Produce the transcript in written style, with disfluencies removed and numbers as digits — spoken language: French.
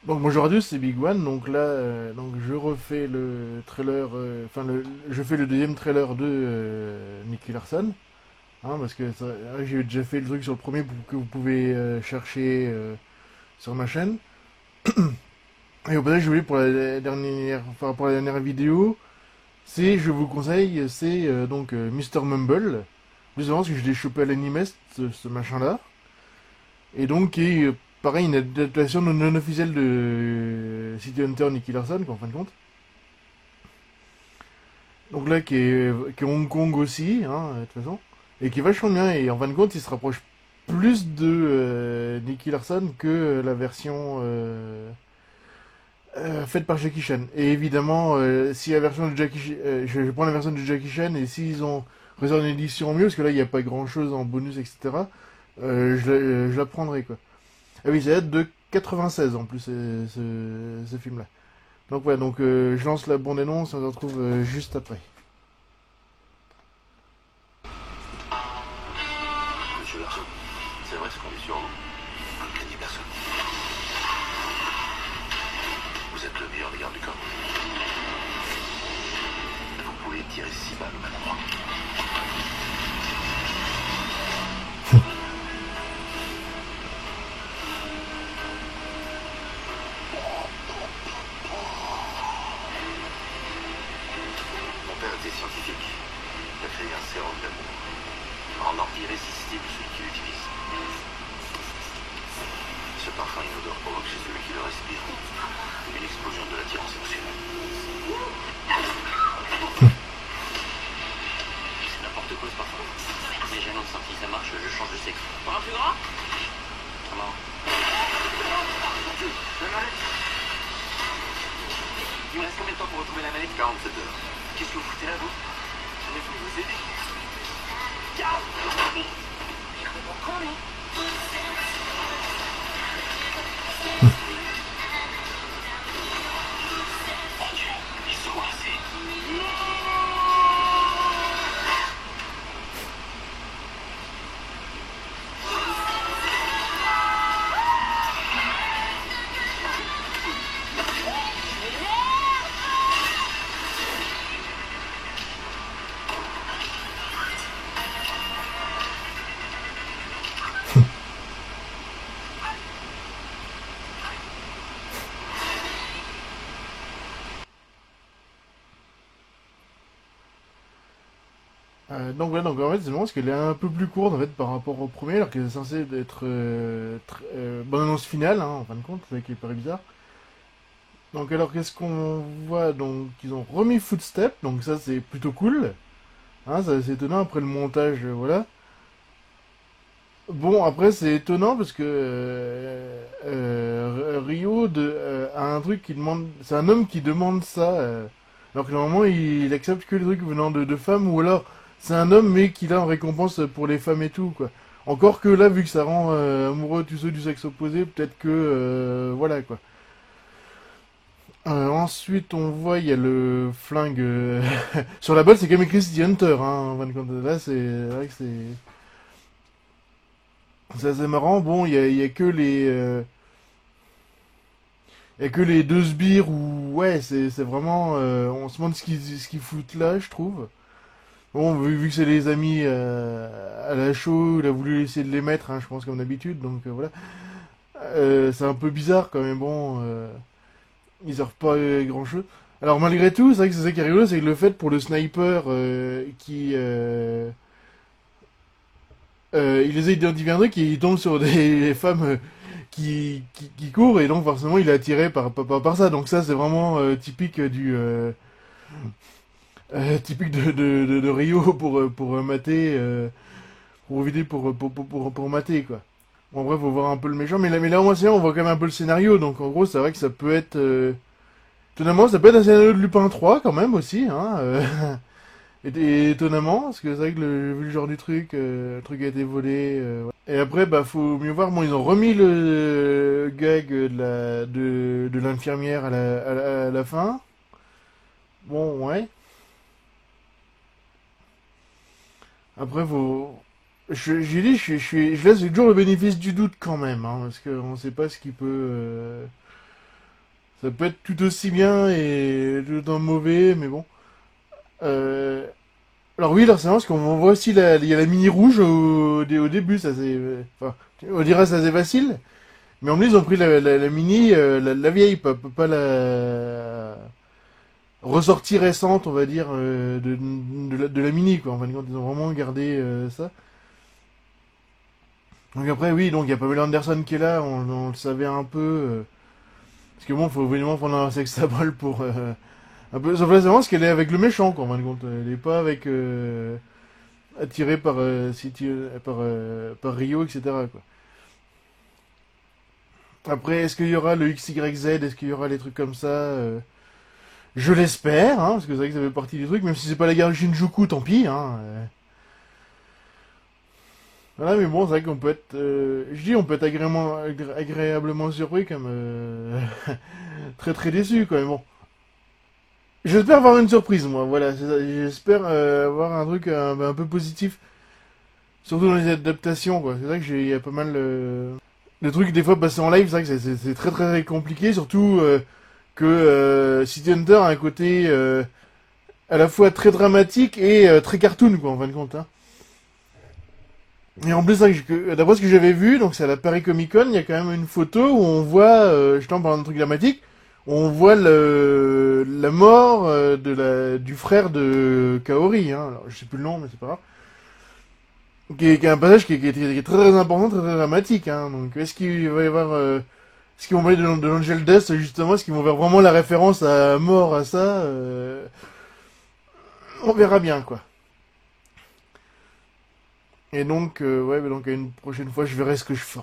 Donc bonjour à tous, c'est Big One. Donc là, donc je refais le trailer, je fais le deuxième trailer de Nicky Larson, hein, parce que j'ai déjà fait le truc sur le premier pour que vous pouvez chercher sur ma chaîne. Et au passage, je voulais pour la dernière, enfin, pour la dernière vidéo, je vous conseille, c'est Mr. Mumble. Plus avant, parce que je l'ai chopé à l'Animest, ce machin-là. Et donc, qui est pareil, une adaptation non officielle de City Hunter Nicky Larson, quoi, en fin de compte. Donc là, qui est Hong Kong aussi, hein, de toute façon. Et qui est vachement bien. Et en fin de compte, il se rapproche plus de Nicky Larson que la version faite par Jackie Chan. Et évidemment, si la version de je prends la version de Jackie Chan, et s'ils ont réservé une édition mieux, parce que là, il n'y a pas grand chose en bonus, etc., je la prendrai, quoi. Ah oui, ça date de 96 en plus, ce film-là. Donc ouais, donc je lance la bande-annonce et on se retrouve juste après. Monsieur Larson, c'est vrai ce qu'on dit sur vous. Ne craignez personne. Vous êtes le meilleur des gardes du corps. Vous pouvez tirer 6 balles au même endroit. Mon père était scientifique. Il a créé un sérum d'amour. Un irrésistible celui qui l'utilise. Ce parfum inodore provoque chez celui qui le respire une explosion de l'attirance émotionnelle. C'est n'importe quoi ce parfum. Mais j'ai un autre sortie, ça marche, je change de sexe. Pour un plus grand? Comment? La mallette. Il me reste combien de temps pour retrouver la mallette? 47 heures. Qu'est-ce que vous foutez là, vous? Je vais vous aider. Je comprends con, lui. Mon Dieu, ils sont coincés. Donc voilà, donc en fait c'est marrant parce qu'elle est un peu plus courte en fait par rapport au premier, alors qu'elle est censée être bonne annonce finale, hein, en fin de compte, c'est ça qui est pas bizarre. Donc alors qu'est-ce qu'on voit? Donc ils ont remis Footstep, donc ça c'est plutôt cool, hein, ça c'est étonnant après le montage, voilà. Bon, après c'est étonnant parce que Rio a un truc qui demande, c'est un homme qui demande ça, alors que normalement il accepte que les trucs venant de femmes, ou alors c'est un homme mais qu'il a en récompense pour les femmes et tout, quoi. Encore que là, vu que ça rend amoureux tous ceux du sexe opposé, peut-être que voilà, quoi. Ensuite, on voit, il y a le flingue sur la balle, c'est quand même écrit City Hunter, hein, en fin de compte. Là, c'est vrai que c'est assez marrant. Bon, il y a que il y a que les deux sbires où, ouais, c'est vraiment. On se demande ce qu'ils foutent là, je trouve. Bon, vu que c'est les amis à la show, il a voulu essayer de les mettre, hein, je pense, comme d'habitude, donc voilà. C'est un peu bizarre quand même, bon. Ils servent pas grand chose. Alors, malgré tout, c'est vrai que c'est ça qui est rigolo, c'est que le fait pour le sniper il essaye d'identifier un truc et il tombe sur des femmes qui courent et donc forcément il est attiré par ça. Donc ça c'est vraiment typique typique de Rio pour mater pour vider pour mater quoi. Bon bref, faut voir un peu le méchant, mais là au moins c'est on voit quand même un peu le scénario. Donc en gros c'est vrai que ça peut être étonnamment ça peut être un scénario de Lupin 3 quand même aussi, hein. Et étonnamment, parce que c'est vrai que vu le genre du truc, le truc a été volé. Ouais. Et après, bah, faut mieux voir. Bon, ils ont remis le gag de l'infirmière à la fin. Bon, ouais. Après, j'ai dit, je laisse toujours le bénéfice du doute quand même, hein, parce qu'on sait pas ce qui peut. Ça peut être tout aussi bien et tout autant mauvais, mais bon. Euh, alors oui, alors c'est marrant parce qu'on voit aussi il y a la mini rouge au début, ça c'est, enfin, on dirait ça c'est facile, mais en plus ils ont pris la mini, la vieille, pas la ressortie récente, on va dire, de la mini quoi. En fin de compte, ils ont vraiment gardé ça. Donc après oui, donc il y a Pamela Anderson qui est là, on le savait un peu, parce que bon, faut évidemment prendre un sex symbole pour un peu, sauf là c'est vraiment parce qu'elle est avec le méchant quoi. En fin de compte, elle est pas avec attiré par, par Rio, etc. Quoi. Après, est-ce qu'il y aura le XYZ? Est-ce qu'il y aura les trucs comme ça? Je l'espère, hein, parce que c'est vrai que ça fait partie du truc, même si c'est pas la guerre de Shinjuku, tant pis. Hein, voilà, mais bon, c'est vrai qu'on peut être, je dis, on peut être agréablement surpris comme très très déçu, quoi. Mais bon, j'espère avoir une surprise, moi. Voilà, c'est ça. J'espère avoir un truc un peu positif, surtout dans les adaptations, quoi. C'est vrai que il y a pas mal de trucs des fois passés en live. C'est vrai que c'est très très compliqué, surtout que City Hunter a un côté à la fois très dramatique et très cartoon, quoi, en fin de compte. Hein. Et en plus, d'après ce que j'avais vu, donc c'est à la Paris Comic Con, il y a quand même une photo où on voit, justement par un truc dramatique, où on voit la mort du frère de Kaori. Hein. Alors, je sais plus le nom, mais c'est pas grave. Qui est un passage qui est très très important, très très dramatique. Hein. Donc, est-ce qu'il va y avoir, est-ce qu'ils vont parler de l'Angel Dust justement, est-ce qu'ils vont faire vraiment la référence à mort à ça on verra bien quoi. Et donc, ouais, mais donc à une prochaine fois, je verrai ce que je ferai.